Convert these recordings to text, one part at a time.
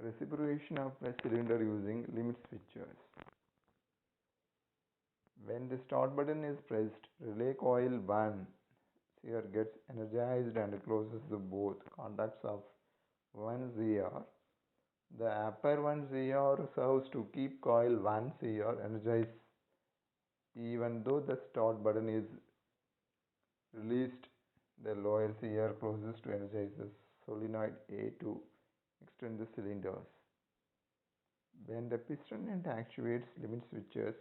Reciprocation of a cylinder using limit switches. When the start button is pressed, relay coil 1 here gets energized and closes the both contacts of 1 ZR. The upper 1 ZR serves to keep coil 1 ZR energized even though the start button is released. The lower ZR closes to energize the solenoid A to extend the cylinders. When the piston end actuates limit switches,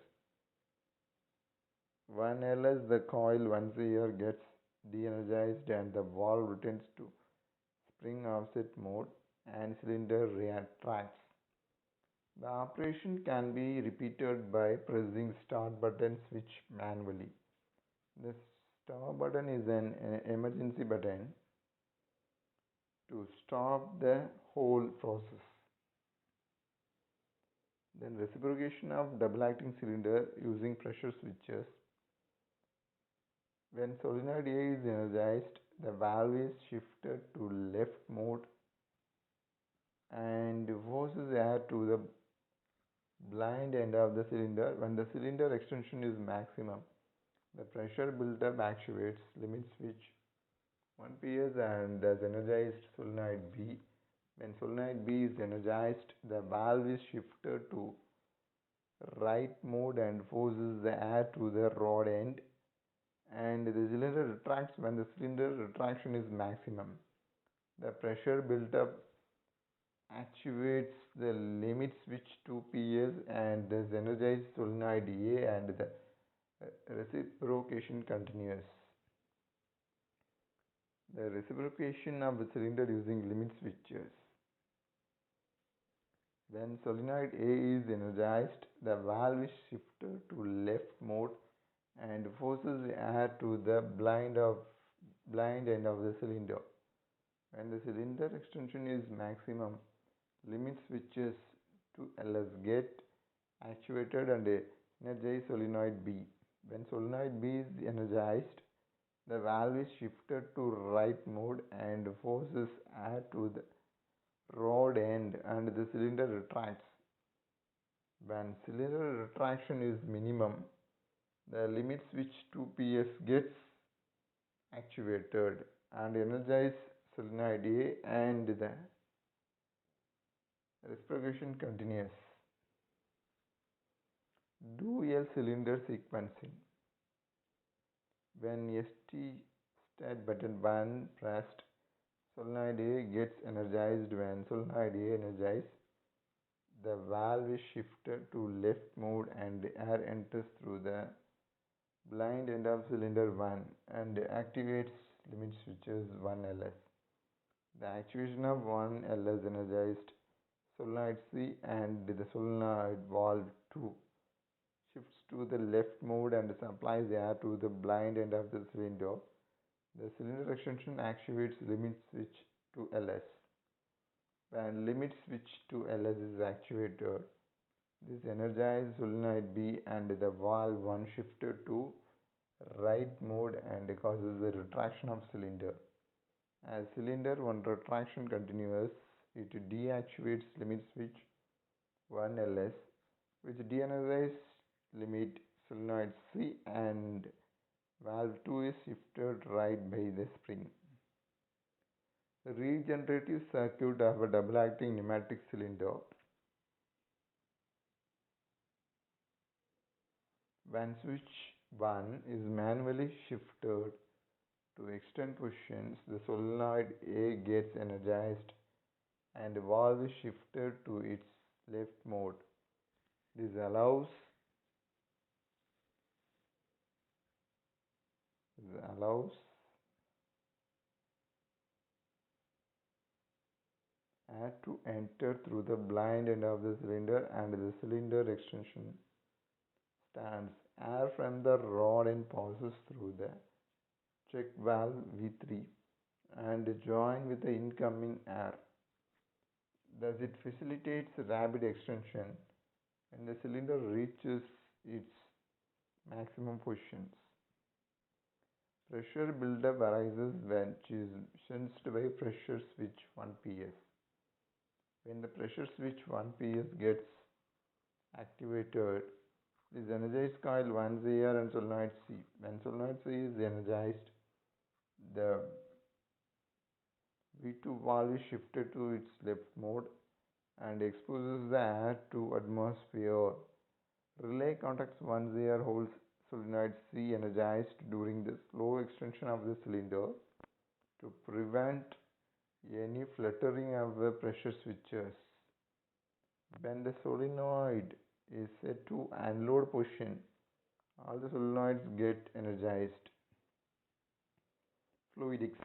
1 LS the coil 1 ZR gets de-energized and the valve returns to spring offset mode and cylinder retracts. The operation can be repeated by pressing start button switch manually. The start button is an emergency button to stop the whole process. Then reciprocation of double acting cylinder using pressure switches. When solenoid A is energized, the valve is shifted to left mode and forces air to the blind end of the cylinder. When the cylinder extension is maximum, the pressure build-up actuates limit switch 1 PS and as energized solenoid B. When solenoid B is energized, the valve is shifted to right mode and forces the air to the rod end and the cylinder retracts when the cylinder retraction is maximum. The pressure built up actuates the limit switch 2 PS and the energized solenoid A and the reciprocation continues. The reciprocation of the cylinder using limit switches. When solenoid A is energized, the valve is shifted to left mode and forces the air to the blind end of the cylinder. When the cylinder extension is maximum, limit switches to LS get actuated and energize solenoid B. When solenoid B is energized, the valve is shifted to right mode and forces air to the rod end and the cylinder retracts. When cylinder retraction is minimum, the limit switch 2 PS gets actuated and energize solenoid A and the reciprocation continues. Dual cylinder sequencing. When ST start button 1 pressed, solenoid A gets energized. When solenoid A energized, the valve is shifted to left mode and air enters through the blind end of cylinder 1 and activates limit switches 1 LS. The actuation of 1 LS energized solenoid C and the solenoid valve 2 shifts to the left mode and supplies air to the blind end of the cylinder. The cylinder extension actuates limit switch to LS. When limit switch to LS is actuated, this energizes solenoid B and the valve 1 shifted to right mode and causes the retraction of cylinder. As cylinder 1 retraction continues, it deactivates limit switch 1 LS, which de-energizes limit solenoid C and valve 2 is shifted right by the spring. The regenerative circuit of a double acting pneumatic cylinder. When switch 1 is manually shifted to extend positions, the solenoid A gets energized and the valve is shifted to its left mode. This allows air to enter through the blind end of the cylinder and the cylinder extension stands. Air from the rod end passes through the check valve V3 and join with the incoming air. Thus it facilitates rapid extension when the cylinder reaches its maximum positions. Pressure buildup arises when it is sensed by pressure switch 1 PS. When the pressure switch 1 PS gets activated, this energized coil 1 here and solenoid C. When solenoid C is energized, the V2 valve is shifted to its left mode and exposes the air to atmosphere. Relay contacts 1 here holds solenoid C energized during the slow extension of the cylinder to prevent any fluttering of the pressure switches. When the solenoid is set to unload position, all the solenoids get energized. Fluidics.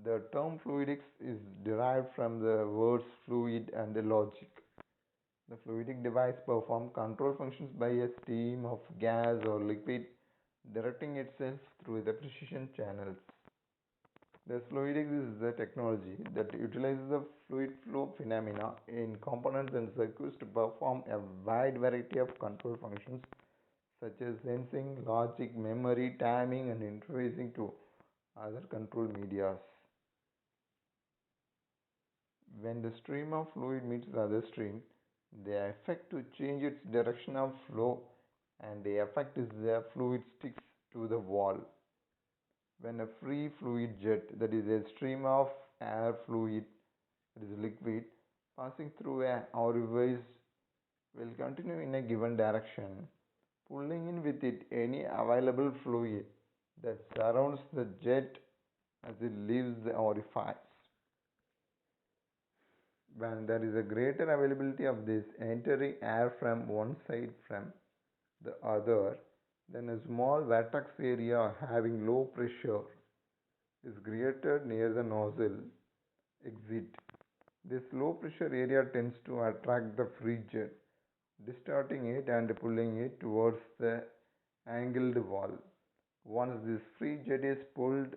The term fluidics is derived from the words fluid and logic. The fluidic device performs control functions by a stream of gas or liquid directing itself through the precision channels. The fluidics is the technology that utilizes the fluid flow phenomena in components and circuits to perform a wide variety of control functions such as sensing, logic, memory, timing, and interfacing to other control medias. When the stream of fluid meets the other stream, the effect to change its direction of flow, and the effect is the fluid sticks to the wall. When a free fluid jet, that is a stream of air fluid, that is liquid, passing through an orifice will continue in a given direction, pulling in with it any available fluid that surrounds the jet as it leaves the orifice. When there is a greater availability of this entering air from one side from the other, then a small vortex area having low pressure is created near the nozzle exit. This low pressure area tends to attract the free jet, distorting it and pulling it towards the angled wall. Once this free jet is pulled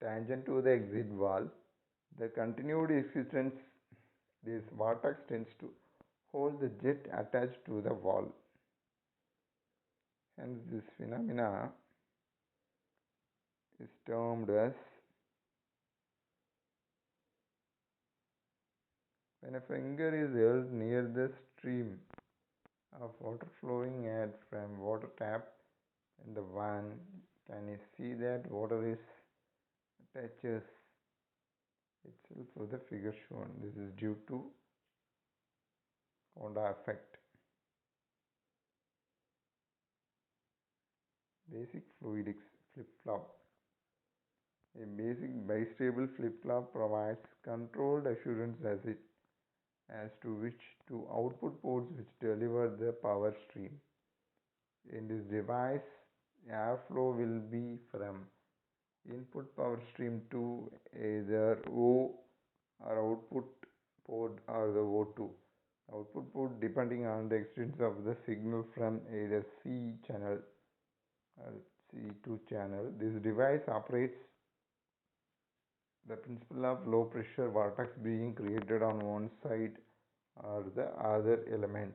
tangent to the exit wall, the continued existence this vortex tends to hold the jet attached to the wall. Hence, this phenomena is termed as when a finger is held near the stream of water flowing at from water tap in the van. Can you see that water is attaches itself to the figure shown? This is due to Honda effect. Basic fluidics flip-flop. A basic bistable flip-flop provides controlled assurance as to which two output ports which deliver the power stream. In this device, airflow will be from input power stream to either O or output port or the O2. Output port depending on the extent of the signal from either C channel or C2 channel. This device operates the principle of low pressure vortex being created on one side or the other element.